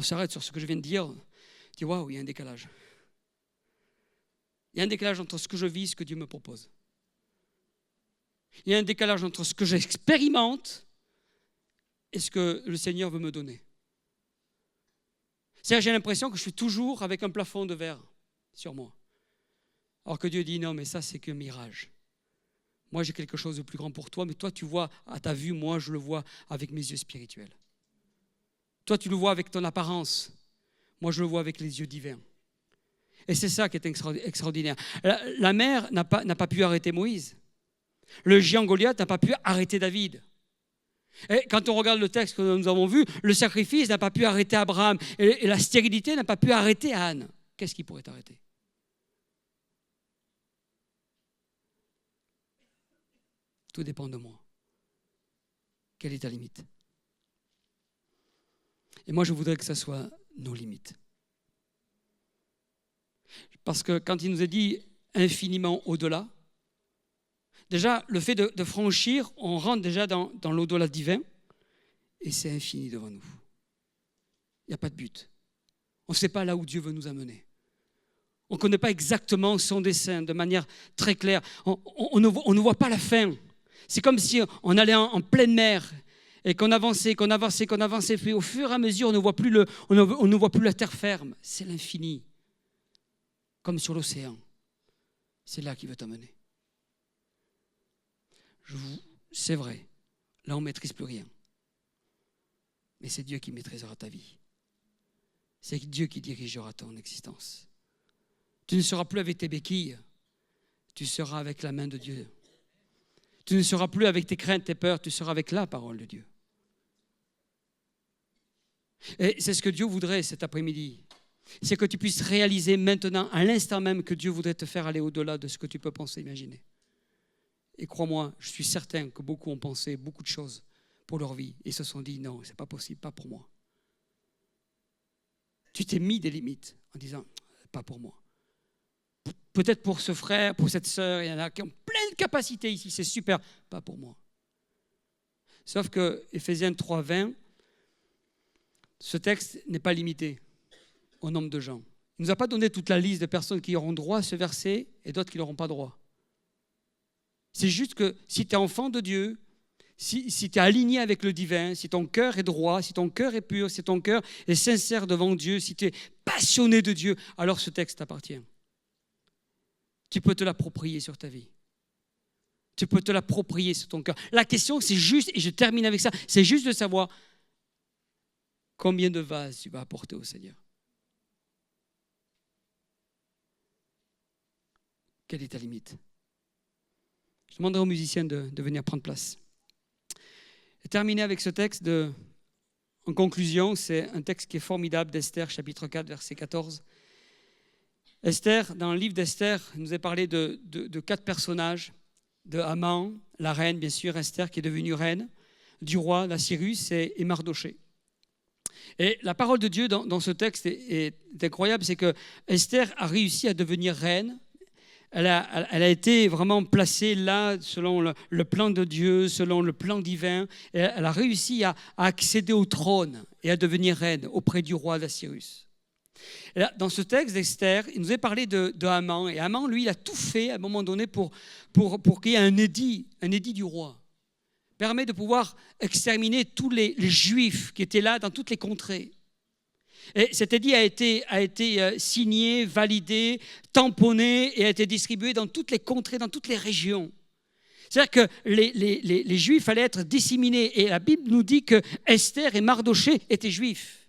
s'arrête sur ce que je viens de dire, on dit waouh, il y a un décalage. Il y a un décalage entre ce que je vis et ce que Dieu me propose. Il y a un décalage entre ce que j'expérimente et ce que le Seigneur veut me donner. C'est-à-dire, j'ai l'impression que je suis toujours avec un plafond de verre sur moi. Alors que Dieu dit non, mais ça, c'est qu'un mirage. Moi, j'ai quelque chose de plus grand pour toi, mais toi, tu vois à ta vue, moi, je le vois avec mes yeux spirituels. Toi, tu le vois avec ton apparence. Moi, je le vois avec les yeux divins. Et c'est ça qui est extraordinaire. La mer n'a pas pu arrêter Moïse. Le géant Goliath n'a pas pu arrêter David. Et quand on regarde le texte que nous avons vu, le sacrifice n'a pas pu arrêter Abraham et la stérilité n'a pas pu arrêter Anne. Qu'est-ce qui pourrait t'arrêter? Tout dépend de moi. Quelle est ta limite? Et moi, je voudrais que ça soit nos limites. Parce que quand il nous est dit infiniment au-delà, déjà, le fait de franchir, on rentre déjà dans l'au-delà divin, et c'est infini devant nous. Il n'y a pas de but. On ne sait pas là où Dieu veut nous amener. On ne connaît pas exactement son dessein de manière très claire. On ne voit pas la fin. C'est comme si on allait en pleine mer et qu'on avançait, puis au fur et à mesure, on ne voit plus la terre ferme. C'est l'infini, comme sur l'océan. C'est là qu'il veut t'amener. C'est vrai, là on ne maîtrise plus rien. Mais c'est Dieu qui maîtrisera ta vie. C'est Dieu qui dirigera ton existence. Tu ne seras plus avec tes béquilles, tu seras avec la main de Dieu. Tu ne seras plus avec tes craintes, tes peurs, tu seras avec la parole de Dieu. Et c'est ce que Dieu voudrait cet après-midi. C'est que tu puisses réaliser maintenant, à l'instant même, que Dieu voudrait te faire aller au-delà de ce que tu peux penser, imaginer. Et crois-moi, je suis certain que beaucoup ont pensé beaucoup de choses pour leur vie et se sont dit non, c'est pas possible, pas pour moi. Tu t'es mis des limites en disant pas pour moi. Peut-être pour ce frère, pour cette sœur, il y en a qui ont plein de capacités ici, c'est super, pas pour moi. Sauf que Éphésiens 3:20, ce texte n'est pas limité au nombre de gens. Il ne nous a pas donné toute la liste de personnes qui auront droit à ce verset et d'autres qui n'auront pas droit. C'est juste que si tu es enfant de Dieu, si tu es aligné avec le divin, si ton cœur est droit, si ton cœur est pur, si ton cœur est sincère devant Dieu, si tu es passionné de Dieu, alors ce texte t'appartient. Tu peux te l'approprier sur ta vie. Tu peux te l'approprier sur ton cœur. La question, c'est juste, et je termine avec ça, c'est juste de savoir combien de vases tu vas apporter au Seigneur. Quelle est ta limite? Je demanderai aux musiciens de venir prendre place. Et terminer avec ce texte en conclusion, c'est un texte qui est formidable d'Esther, chapitre 4, verset 14. Esther, dans le livre d'Esther, il nous est parlé de 4 personnages, de Haman, la reine, bien sûr, Esther, qui est devenue reine, du roi d'Assyrus et Mardoché. Et la parole de Dieu dans ce texte est incroyable, c'est que Esther a réussi à devenir reine. Elle a été vraiment placée là selon le plan de Dieu, selon le plan divin. Et elle a réussi à accéder au trône et à devenir reine auprès du roi d'Assyrus. Et là, dans ce texte d'Esther, il nous est parlé de Haman. Et Haman, lui, il a tout fait à un moment donné pour qu'il y ait un édit du roi. Permet de pouvoir exterminer tous les Juifs qui étaient là dans toutes les contrées. Et cet édit a été signé, validé, tamponné et a été distribué dans toutes les contrées, dans toutes les régions. C'est-à-dire que les Juifs allaient être disséminés. Et la Bible nous dit que Esther et Mardoché étaient Juifs.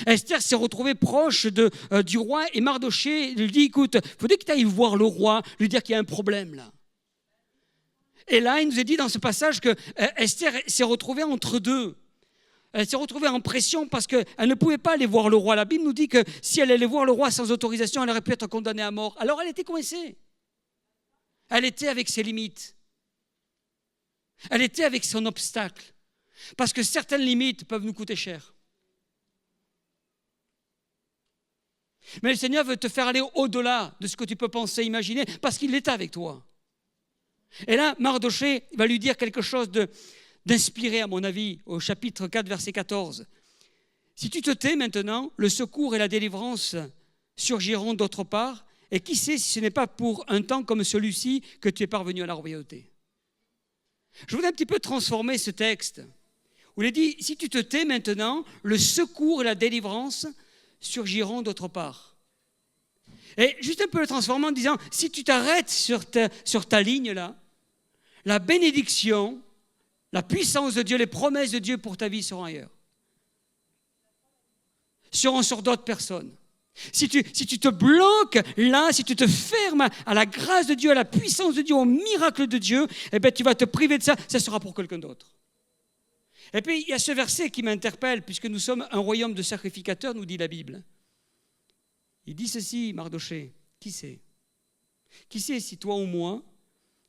Esther s'est retrouvée proche du roi et Mardoché lui dit, écoute, il faudrait que tu ailles voir le roi, lui dire qu'il y a un problème là. Et là, il nous est dit dans ce passage que Esther s'est retrouvée entre deux. Elle s'est retrouvée en pression parce qu'elle ne pouvait pas aller voir le roi. La Bible nous dit que si elle allait voir le roi sans autorisation, elle aurait pu être condamnée à mort. Alors elle était coincée. Elle était avec ses limites. Elle était avec son obstacle. Parce que certaines limites peuvent nous coûter cher. Mais le Seigneur veut te faire aller au-delà de ce que tu peux penser, imaginer, parce qu'il est avec toi. Et là, Mardoché va lui dire quelque chose d'inspiré, à mon avis, au chapitre 4, verset 14. Si tu te tais maintenant, le secours et la délivrance surgiront d'autre part, et qui sait si ce n'est pas pour un temps comme celui-ci que tu es parvenu à la royauté. Je voudrais un petit peu transformer ce texte, où il est dit, si tu te tais maintenant, le secours et la délivrance surgiront d'autre part. Et juste un peu le transformer en disant, si tu t'arrêtes sur ta ligne là, la bénédiction, la puissance de Dieu, les promesses de Dieu pour ta vie seront ailleurs. Seront sur d'autres personnes. Si tu te bloques là, si tu te fermes à la grâce de Dieu, à la puissance de Dieu, au miracle de Dieu, eh bien, tu vas te priver de ça, ça sera pour quelqu'un d'autre. Et puis, il y a ce verset qui m'interpelle, puisque nous sommes un royaume de sacrificateurs, nous dit la Bible. Il dit ceci, Mardoché, qui sait? Qui sait si toi ou moi,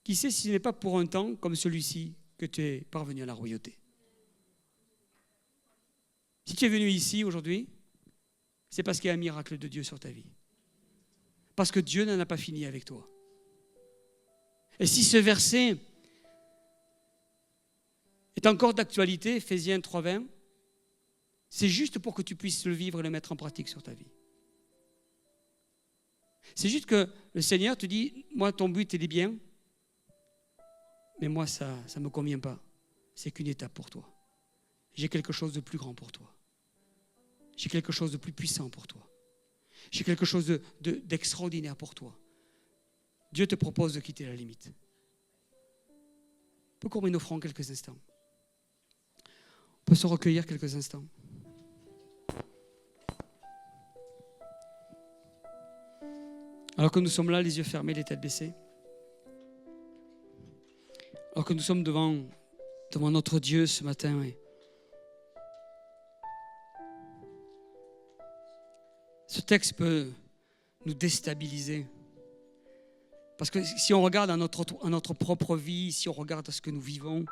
Qui sait si ce n'est pas pour un temps comme celui-ci que tu es parvenu à la royauté. Si tu es venu ici aujourd'hui, c'est parce qu'il y a un miracle de Dieu sur ta vie. Parce que Dieu n'en a pas fini avec toi. Et si ce verset est encore d'actualité, Éphésiens 3:20, c'est juste pour que tu puisses le vivre et le mettre en pratique sur ta vie. C'est juste que le Seigneur te dit, moi ton but il est bien, mais moi ça ne me convient pas. C'est qu'une étape pour toi. J'ai quelque chose de plus grand pour toi. J'ai quelque chose de plus puissant pour toi. J'ai quelque chose d'extraordinaire pour toi. Dieu te propose de quitter la limite. On peut courir une offrande quelques instants. On peut se recueillir quelques instants. Alors que nous sommes là, les yeux fermés, les têtes baissées. Alors que nous sommes devant notre Dieu ce matin. Ce texte peut nous déstabiliser. Parce que si on regarde à notre propre vie, si on regarde à ce que nous vivons,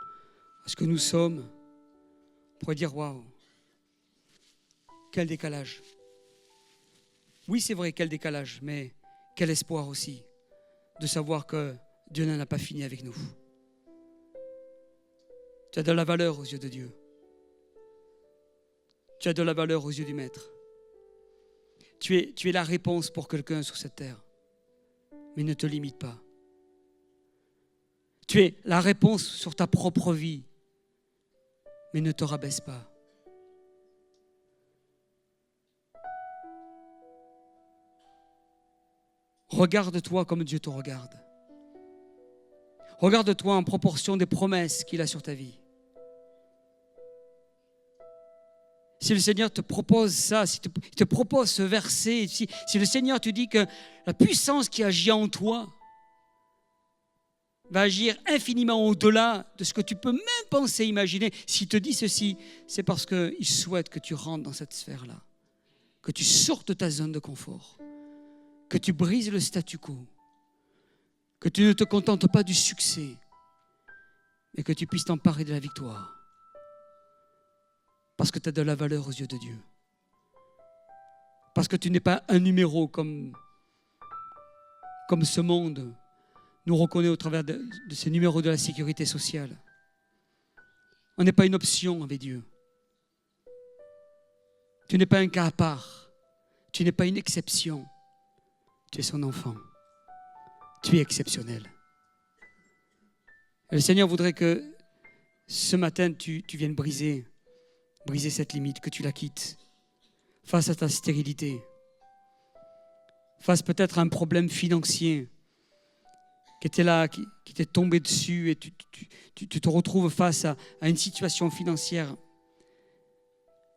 à ce que nous sommes, on pourrait dire, waouh, quel décalage. Oui, c'est vrai, quel décalage, mais quel espoir aussi de savoir que Dieu n'en a pas fini avec nous. Tu as de la valeur aux yeux de Dieu. Tu as de la valeur aux yeux du Maître. Tu es la réponse pour quelqu'un sur cette terre. Mais ne te limite pas. Tu es la réponse sur ta propre vie. Mais ne te rabaisse pas. Regarde-toi comme Dieu te regarde. Regarde-toi en proportion des promesses qu'il a sur ta vie. Si le Seigneur te propose ça, si il te propose ce verset, si le Seigneur te dit que la puissance qui agit en toi va agir infiniment au-delà de ce que tu peux même penser, imaginer, s'il te dit ceci, c'est parce qu'il souhaite que tu rentres dans cette sphère-là, que tu sortes de ta zone de confort, que tu brises le statu quo, que tu ne te contentes pas du succès, mais que tu puisses t'emparer de la victoire. Parce que tu as de la valeur aux yeux de Dieu. Parce que tu n'es pas un numéro comme ce monde nous reconnaît au travers de ces numéros de la sécurité sociale. On n'est pas une option avec Dieu. Tu n'es pas un cas à part. Tu n'es pas une exception. Tu es son enfant. Tu es exceptionnel. Et le Seigneur voudrait que ce matin, tu viennes briser cette limite, que tu la quittes face à ta stérilité, face peut-être à un problème financier qui était là, qui t'est tombé dessus et tu te retrouves face à une situation financière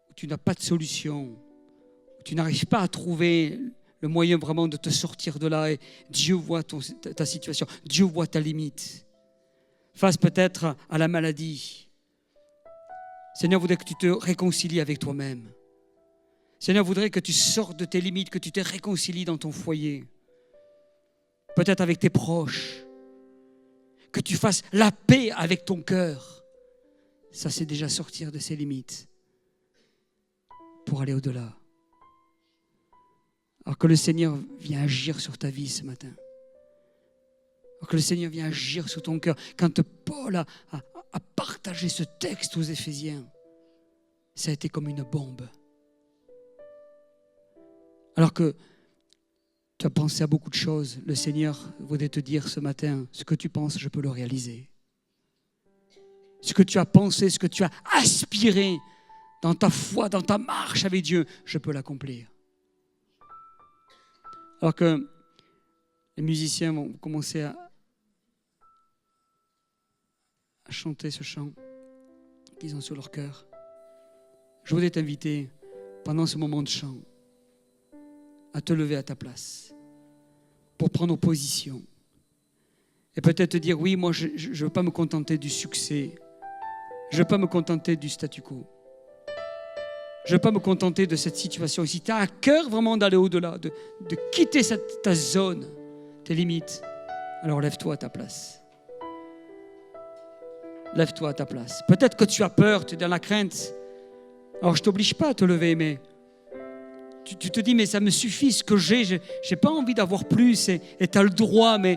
où tu n'as pas de solution, où tu n'arrives pas à trouver le moyen vraiment de te sortir de là et Dieu voit ta situation, Dieu voit ta limite. Face peut-être à la maladie. Seigneur voudrait que tu te réconcilies avec toi-même. Seigneur voudrait que tu sortes de tes limites, que tu te réconcilies dans ton foyer. Peut-être avec tes proches. Que tu fasses la paix avec ton cœur. Ça, c'est déjà sortir de ses limites pour aller au-delà. Alors que le Seigneur vient agir sur ta vie ce matin. Alors que le Seigneur vient agir sur ton cœur. Quand Paul a partagé ce texte aux Éphésiens, ça a été comme une bombe. Alors que tu as pensé à beaucoup de choses, le Seigneur voudrait te dire ce matin, ce que tu penses, je peux le réaliser. Ce que tu as pensé, ce que tu as aspiré dans ta foi, dans ta marche avec Dieu, je peux l'accomplir. Alors que les musiciens vont commencer à chanter ce chant qu'ils ont sur leur cœur. Je voudrais t'inviter, pendant ce moment de chant, à te lever à ta place pour prendre position. Et peut-être te dire, oui, moi, je ne veux pas me contenter du succès. Je ne veux pas me contenter du statu quo. Je ne veux pas me contenter de cette situation. Si tu as à cœur vraiment d'aller au-delà, de quitter ta zone, tes limites, alors lève-toi à ta place. Lève-toi à ta place. Peut-être que tu as peur, tu es dans la crainte. Alors je ne t'oblige pas à te lever, mais tu te dis, mais ça me suffit ce que j'ai. Je n'ai pas envie d'avoir plus et tu as le droit, mais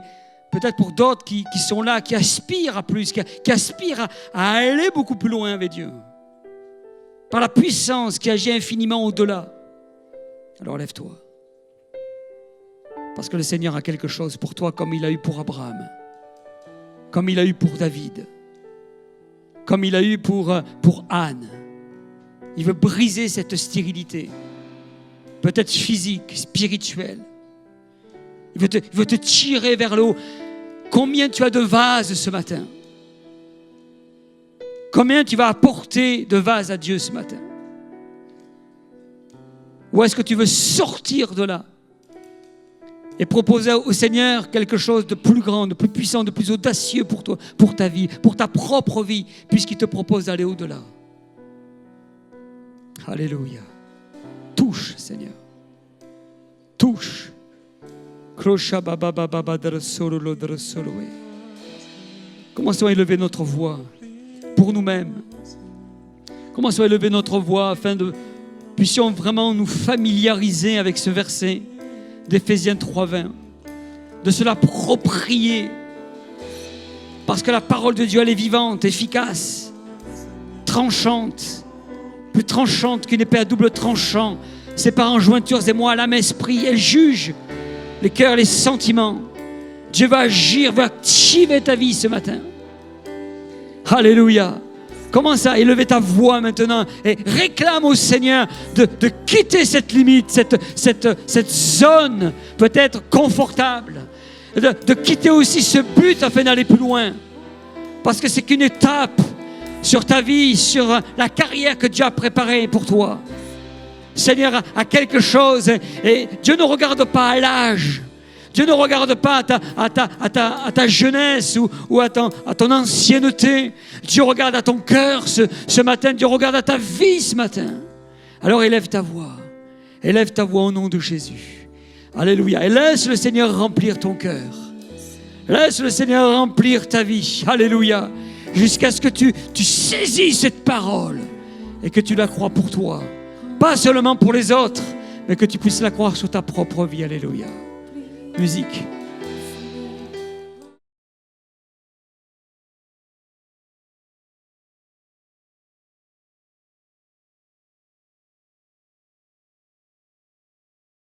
peut-être pour d'autres qui sont là, qui aspirent à plus, qui aspirent à aller beaucoup plus loin avec Dieu. Par la puissance qui agit infiniment au-delà. Alors lève-toi. Parce que le Seigneur a quelque chose pour toi comme il a eu pour Abraham. Comme il a eu pour David. Comme il a eu pour Anne. Il veut briser cette stérilité. Peut-être physique, spirituelle. Il veut te tirer vers le haut. Combien tu as de vases ce matin? Combien tu vas apporter de vases à Dieu ce matin? Ou est-ce que tu veux sortir de là et proposer au Seigneur quelque chose de plus grand, de plus puissant, de plus audacieux pour toi, pour ta vie, pour ta propre vie, puisqu'il te propose d'aller au-delà? Alléluia. Touche, Seigneur. Touche. Commençons à élever notre voix pour nous-mêmes. Commençons à élever notre voix afin de puissions vraiment nous familiariser avec ce verset d'Éphésiens 3:20, de se l'approprier, parce que la parole de Dieu, elle est vivante, efficace, tranchante, plus tranchante qu'une épée à double tranchant, séparant jointures et moelle, âme, esprit. Elle juge les cœurs, les sentiments. Dieu va agir, va activer ta vie ce matin. Alléluia. Commence à élever ta voix maintenant et réclame au Seigneur de quitter cette limite, cette zone peut-être confortable, de quitter aussi ce but afin d'aller plus loin. Parce que c'est qu'une étape sur ta vie, sur la carrière que Dieu a préparée pour toi. Seigneur a quelque chose et Dieu ne regarde pas à l'âge. Dieu ne regarde pas à ta jeunesse ou à ton ancienneté. Dieu regarde à ton cœur ce matin. Dieu regarde à ta vie ce matin. Alors élève ta voix. Élève ta voix au nom de Jésus. Alléluia. Et laisse le Seigneur remplir ton cœur. Laisse le Seigneur remplir ta vie. Alléluia. Jusqu'à ce que tu saisis cette parole et que tu la crois pour toi. Pas seulement pour les autres, mais que tu puisses la croire sur ta propre vie. Alléluia. Musique.